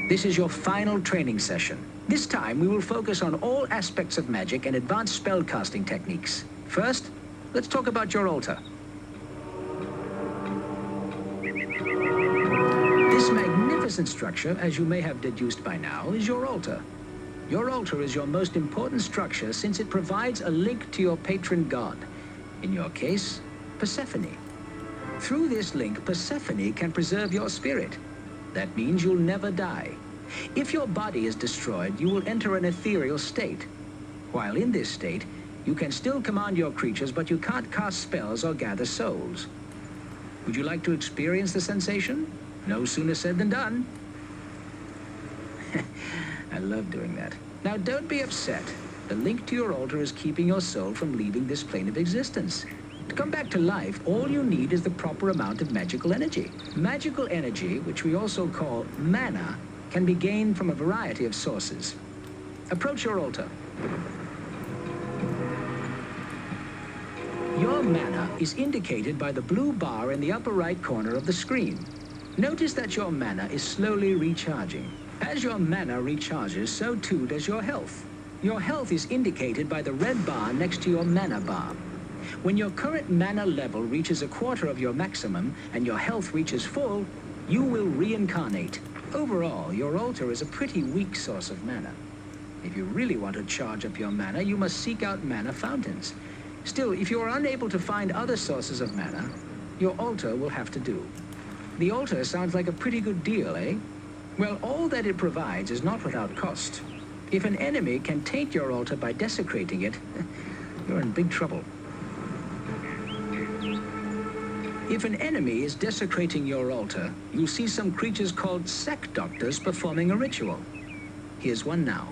This is your final training session. This time, we will focus on all aspects of magic and advanced spellcasting techniques. First, let's talk about your altar. This magnificent structure, as you may have deduced by now, is your altar. Your altar is your most important structure since it provides a link to your patron god. In your case, Persephone. Through this link, Persephone can preserve your spirit. That means you'll never die. If your body is destroyed, you will enter an ethereal state. While in this state, you can still command your creatures, but you can't cast spells or gather souls. Would you like to experience the sensation? No sooner said than done. I love doing that. Now, don't be upset. The link to your altar is keeping your soul from leaving this plane of existence. To come back to life, all you need is the proper amount of magical energy. Magical energy, which we also call mana, can be gained from a variety of sources. Approach your altar. Your mana is indicated by the blue bar in the upper right corner of the screen. Notice that your mana is slowly recharging. As your mana recharges, so too does your health. Your health is indicated by the red bar next to your mana bar. When your current mana level reaches a quarter of your maximum and your health reaches full, you will reincarnate. Overall, your altar is a pretty weak source of mana. If you really want to charge up your mana, you must seek out mana fountains. Still, if you are unable to find other sources of mana, your altar will have to do. The altar sounds like a pretty good deal, eh? Well, all that it provides is not without cost. If an enemy can taint your altar by desecrating it, you're in big trouble. If an enemy is desecrating your altar, you'll see some creatures called sack doctors performing a ritual. Here's one now.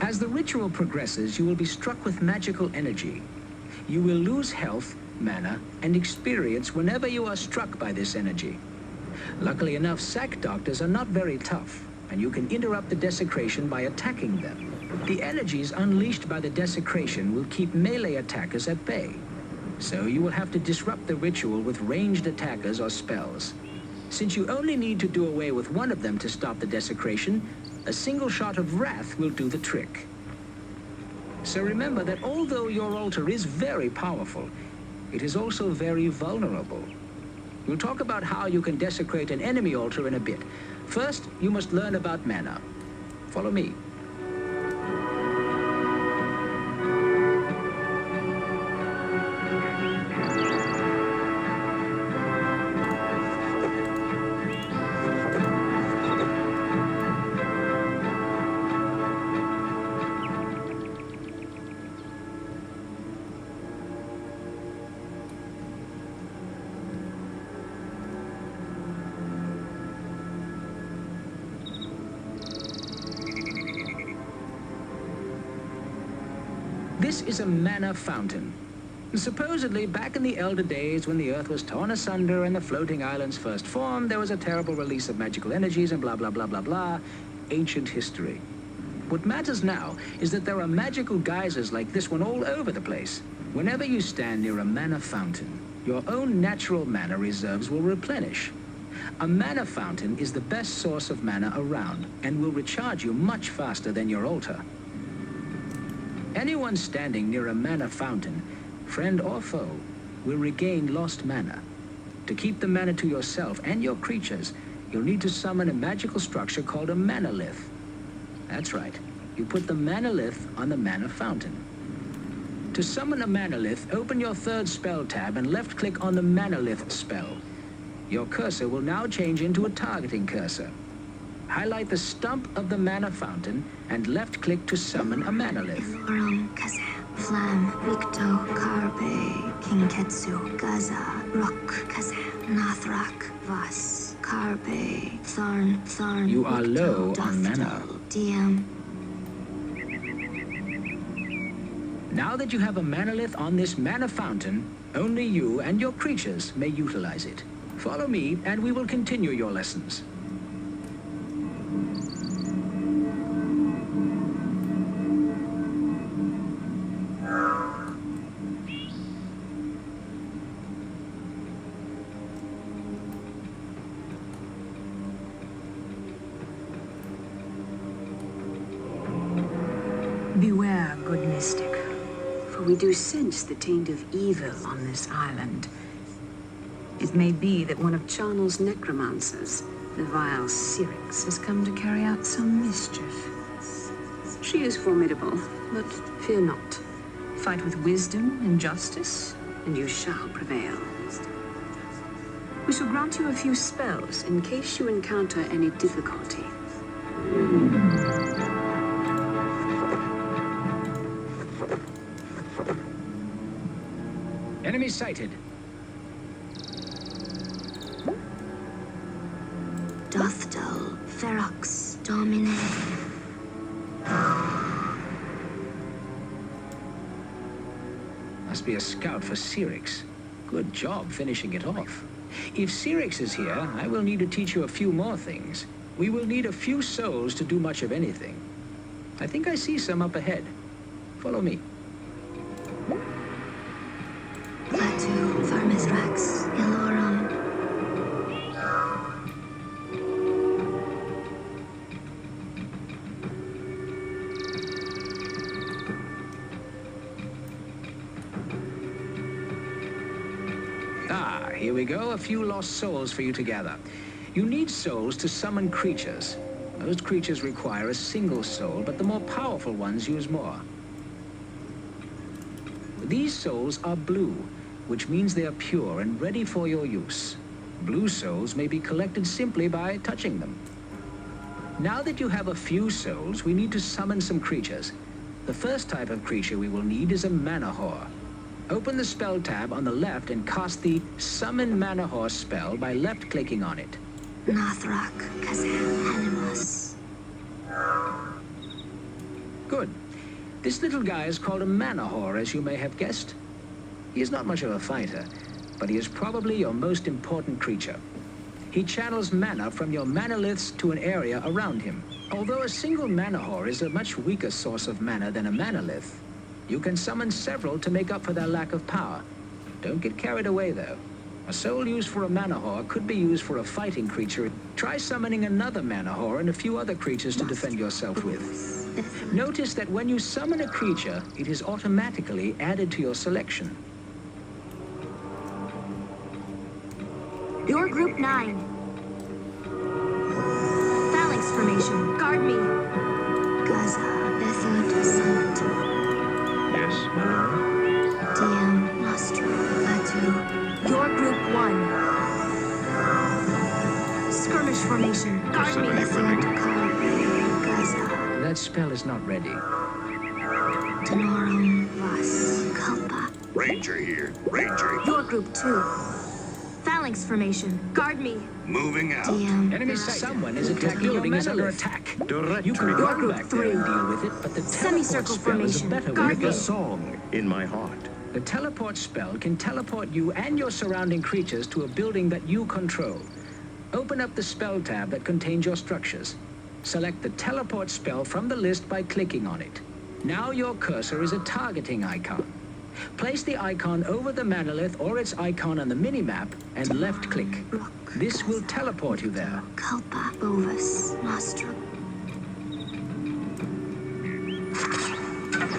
As the ritual progresses, you will be struck with magical energy. You will lose health, mana, and experience whenever you are struck by this energy. Luckily enough, sack doctors are not very tough, and you can interrupt the desecration by attacking them. The energies unleashed by the desecration will keep melee attackers at bay. So you will have to disrupt the ritual with ranged attackers or spells. Since you only need to do away with one of them to stop the desecration, a single shot of wrath will do the trick. So remember that although your altar is very powerful, it is also very vulnerable. We'll talk about how you can desecrate an enemy altar in a bit. First, you must learn about mana. Follow me. This is a mana fountain. Supposedly, back in the elder days when the earth was torn asunder and the floating islands first formed, there was a terrible release of magical energies and blah, blah, blah, blah, blah. Ancient history. What matters now is that there are magical geysers like this one all over the place. Whenever you stand near a mana fountain, your own natural mana reserves will replenish. A mana fountain is the best source of mana around and will recharge you much faster than your altar. Anyone standing near a mana fountain, friend or foe, will regain lost mana. To keep the mana to yourself and your creatures, you'll need to summon a magical structure called a manolith. That's right. You put the manolith on the mana fountain. To summon a manolith, open your third spell tab and left-click on the manolith spell. Your cursor will now change into a targeting cursor. Highlight the stump of the mana fountain and left-click to summon a manolith. Flam, Victo, Carbe, Kinketsu, Gaza, Rock, Kazam, Nathrak, Vas, Carbe, Tharn, You are low on mana. DM. Now that you have a manolith on this mana fountain, only you and your creatures may utilize it. Follow me and we will continue your lessons. Beware, good mystic, for we do sense the taint of evil on this island. It may be that one of Charnel's necromancers, the vile Syrinx, has come to carry out some mischief. She is formidable, but fear not. Fight with wisdom and justice, and you shall prevail. We shall grant you a few spells in case you encounter any difficulty. Enemy sighted. Dothdal, Ferox, Domine. Must be a scout for Syrinx. Good job finishing it off. If Syrinx is here, I will need to teach you a few more things. We will need a few souls to do much of anything. I think I see some up ahead. Follow me. Latu, Tharmithrax, Ilorum. Ah, here we go. A few lost souls for you to gather. You need souls to summon creatures. Most creatures require a single soul, but the more powerful ones use more. These souls are blue, which means they are pure and ready for your use. Blue souls may be collected simply by touching them. Now that you have a few souls, we need to summon some creatures. The first type of creature we will need is a mana whore. Open the spell tab on the left and cast the Summon Mana Whore spell by left-clicking on it. Nathrak, Kazam, Animus. Good. This little guy is called a mana whore, as you may have guessed. He is not much of a fighter, but he is probably your most important creature. He channels mana from your manaliths to an area around him. Although a single mana whore is a much weaker source of mana than a manalith, you can summon several to make up for their lack of power. Don't get carried away, though. A soul used for a mana whore could be used for a fighting creature. Try summoning another mana whore and a few other creatures to defend yourself with. Notice that when you summon a creature, it is automatically added to your selection. Your group 9. Phalanx formation. Guard me. Gaza, Bethud, Santo. Yes, my lord. DM, Nostra, Latu. Your group 1. Skirmish formation. Guard me. Bethud, Carbe, Gaza. That spell is not ready. Tenorum, Vas, Kalpa. Ranger here. Ranger. Your group 2. Phalanx formation. Guard me. Moving out. DM. Enemy sighted. Someone is attacking your building is under attack. Directory. You can Your run group back there and 3. deal with it, but the teleport Semicircle spell is a formation. better Guard way. A me. song in my heart. The teleport spell can teleport you and your surrounding creatures to a building that you control. Open up the spell tab that contains your structures. Select the teleport spell from the list by clicking on it. Now your cursor is a targeting icon. Place the icon over the manalith or its icon on the minimap and left-click. This will teleport you there. Kalpa, Bovis, Nostra.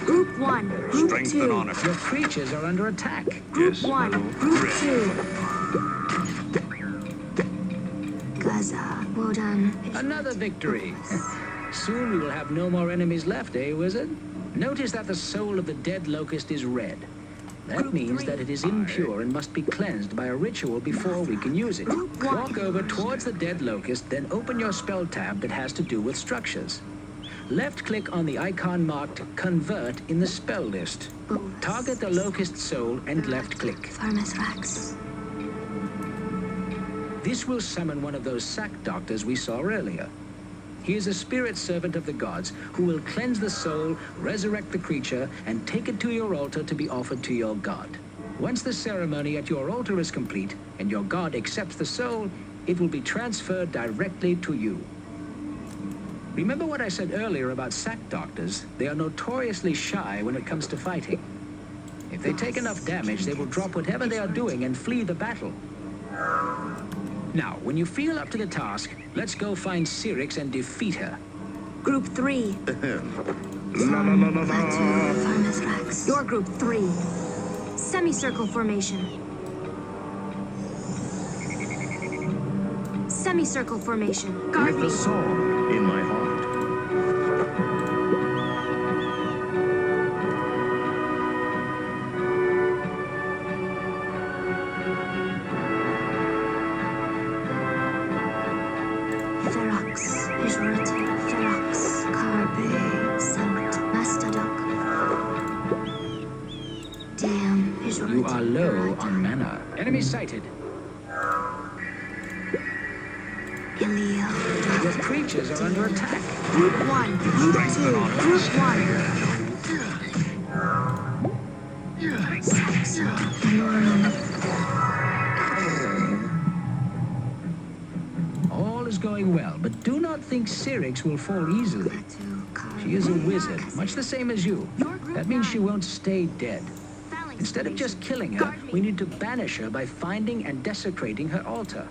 Group 1. Group Strength 2. and honor. Your creatures are under attack. Group Yes, my 1. lord. Group Ready. 2. Gaza, Wodan. Another victory. Soon we will have no more enemies left, eh, wizard? Notice that the soul of the dead locust is red. That Group means 3. that it is impure and must be cleansed by a ritual before we can use it. Group 1. Walk over towards the dead locust, then open your spell tab that has to do with structures. Left-click on the icon marked Convert in the spell list. Bovis. Target the locust soul and left-click. Tharmithrax. This will summon one of those sack doctors we saw earlier. He is a spirit servant of the gods who will cleanse the soul, resurrect the creature, and take it to your altar to be offered to your god. Once the ceremony at your altar is complete and your god accepts the soul, it will be transferred directly to you. Remember what I said earlier about sack doctors? They are notoriously shy when it comes to fighting. If they take enough damage, they will drop whatever they are doing and flee the battle. Now, when you feel up to the task, let's go find Syrinx and defeat her. Group 3. La la la la la. Your group 3. Semicircle formation. Semicircle formation. Guard With me. a song in my heart. Ferox, Pejorati, Ferox, Carbe, Sant, Mastadok. Damn, Pejorati. You are low on mana. Enemy sighted. Ilio. Your creatures are under attack. Group 1, Group 2, Group 1. Saxo, Norum. All is going well, but do not think Syrinx will fall easily. Clatu, Carbe. She is a wizard, much the same as you. That means she won't stay dead. Phalanx Instead of formation. just killing her, Guard me. we need to banish her by finding and desecrating her altar.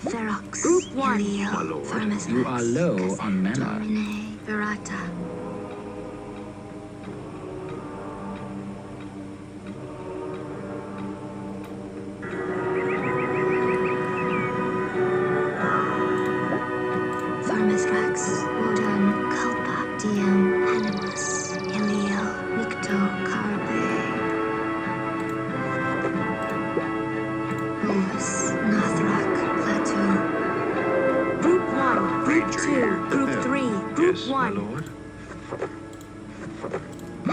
Ferox. Group 1. Ilio. My lord. Thermos You are low Rex, on mana. Domine, Verata. Thermos Rex, Wodan, Kalpa, Diem, Animus, Ilio, Nicto, Carbe. Ovis, Nathrak, Plateau. Group 1, Group 2, Group 3, Group Yes, 1. my lord.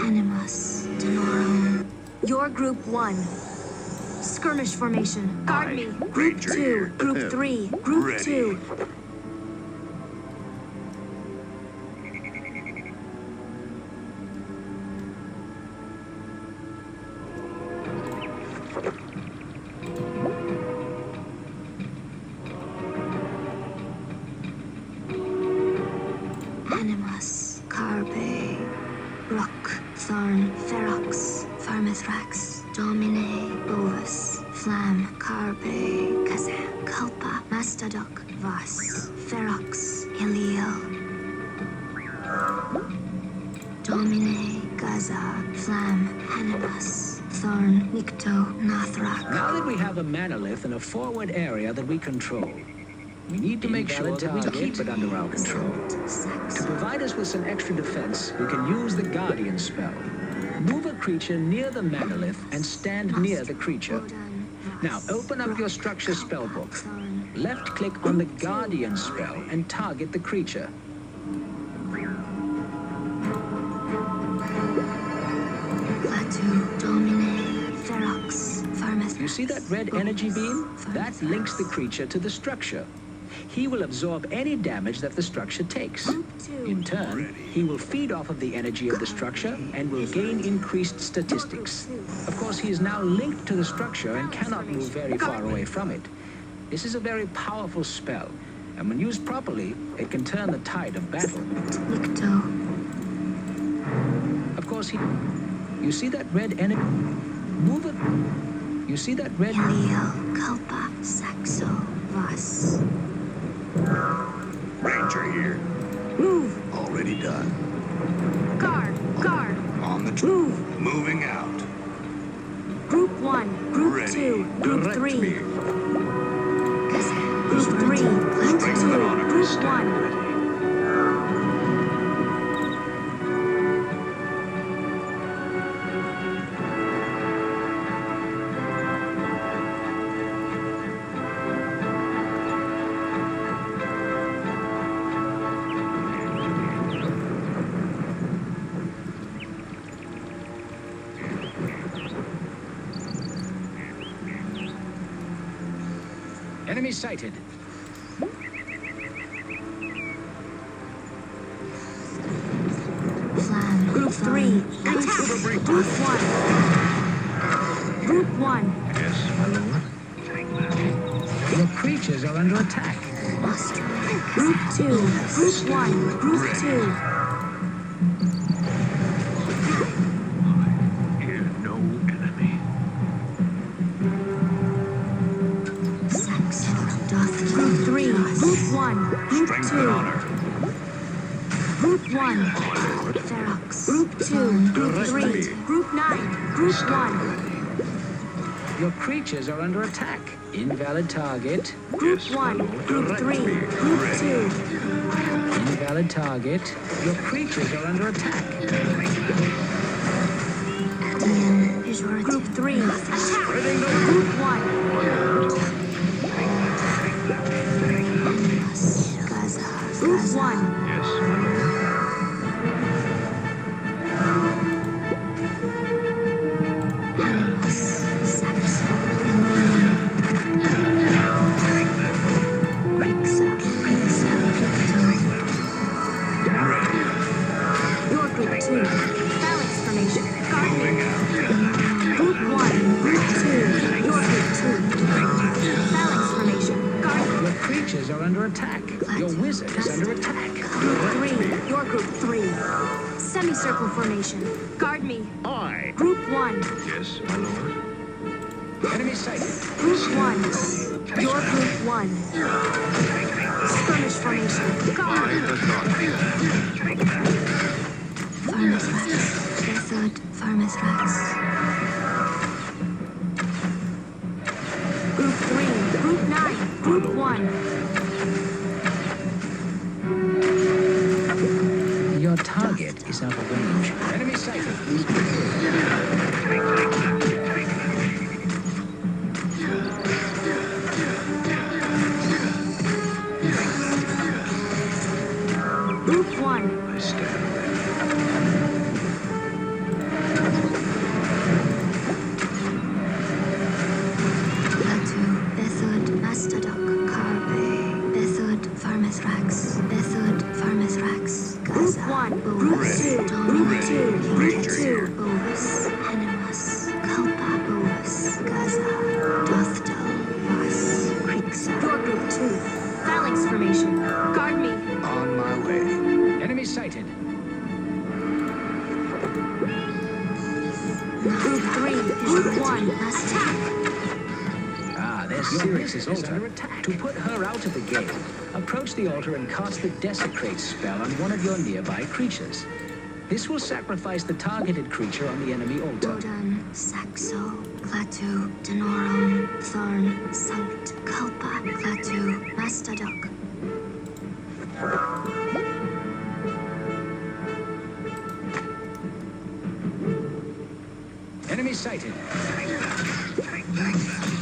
Animus, Denorum. Your Group 1. Skirmish formation. Guard Aye. me. Group Ranger 2, here. Group 3, Group Ready. 2. Animus, Carbe, Rock, Thorn, Ferox, Thermithrax, Domine, Bovis, Flam, Carbe, Kazan, Kalpa, Mastadok, Vas, Ferox, Ilio. Domine, Gaza, Flam, Animus, Thorn, Nicto, Nathrak. Now that we have a manolith in a forward area that we control, we need to make sure that we keep it under our control. To provide us with some extra defense, we can use the Guardian spell. Move a creature near the manolith and stand near the creature. Now open up your structure spellbook. Left-click on the Guardian spell and target the creature. Plateau, Domine, Ferox, Thermithrax. You see that red energy beam? That links the creature to the structure. He will absorb any damage that the structure takes. In turn, he will feed off of the energy of the structure and will gain increased statistics. Of course, he is now linked to the structure and cannot move very far away from it. This is a very powerful spell, and when used properly, it can turn the tide of battle. Nicto, Of course, you see that red energy? Move it. You see that red? Ilio, Kalpa, Saxo, Vas. Ranger here. Move, Already done. guard, guard. On the Move. Moving out. Group 1, Group Ready. 2, Group Direct 3. me. Group 3, Group Strength 2, and honor. Group Stand 1. ready. Enemy sighted. Flam, Group 3, attack. Group 1. Group 1. Yes, my lord. Your creatures are under attack. Group 2, Group 1, Group 2. Hear no enemy. Saxo, doth Group 3, Group 1, Group Strength 2. and honor. Group 1. Ferox. Group 2. Group 3. Group 9. Group 1. Your creatures are under attack. Invalid target. Group 1. Group 3. Group 2. Invalid target. Your creatures are under attack. Group 3. Attack. Group 1. Group 1. Yes, my lord. Your group 2. Phalanx formation. Guarding. Group 1. Group 2. Your group 2. Phalanx formation. Guarding. Your creatures are under attack. Your wizard is under attack. Group 3. Your group 3. Semicircle formation. Guard me. Aye. Group 1. Yes, my lord. Enemy sighted. Group 1. Your group 1. Skirmish formation. Guard. Farmers Rex. Desert Farmers Rex. Group 3. Group 9. Group 1. Your target is out of range. Enemy sighted. Group 1. I stand ready. Latu, Bethod, Mastodok, Carbe, Bethod, Farmers Rex, Bethod, Farmers Rex, Gaza, Group 1, Group 2, Group 2, Group 2, Bovus, Animus, Kalpa, Bovus, Gaza, Dothdal, Vas, Creeksa. Your Group 2, Phalanx formation, guard me. On my way. Enemy sighted. Group 3, Group 1, attack. Ah, there's Sirius's altar. To put her out of the game, approach the altar and cast the desecrate spell on one of your nearby creatures. This will sacrifice the targeted creature on the enemy altar. Wodan, Saxo, Klaatu, Denorum, Thorn, Sanct, Kalpa, Klaatu, Mastodok. Enemy sighted.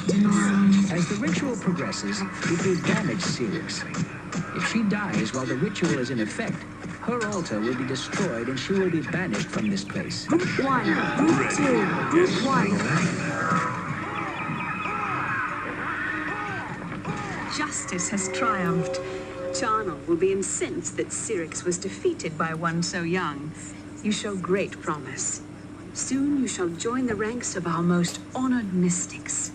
Denorum. As the ritual progresses, it will damage Sirius. If she dies while the ritual is in effect, her altar will be destroyed and she will be banished from this place. Group 1, Group 2, Group 1. Justice has triumphed. Charnel will be incensed that Syrinx was defeated by one so young. You show great promise. Soon you shall join the ranks of our most honored mystics.